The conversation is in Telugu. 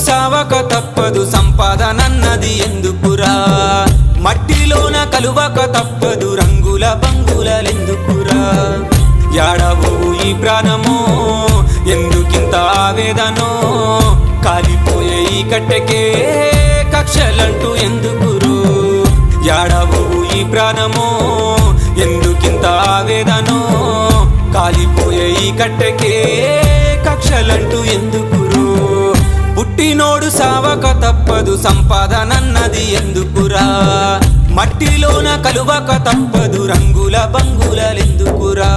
సావక తప్పదు సంపాదనన్నది ఎందుకురా మట్టిలోన కలువక తప్పదు రంగుల బంగులెందుకురా యాడవు ఈ ప్రాణమో ఎందుకింత ఆవేదనో కాలిపోయే ఈ కట్టెకే కక్షలంటూ ఎందుకురు యాడవు ఈ ప్రాణమో ఎందుకింత ఆవేదనో కాలిపోయే ఈ కట్టెకే కక్షలంటూ ఎందుకురు పుట్టినోడు సావక తప్పదు సంపాదనన్నది ఎందుకురా మట్టిలోన కలువక తప్పదు రంగుల బంగులెందుకురా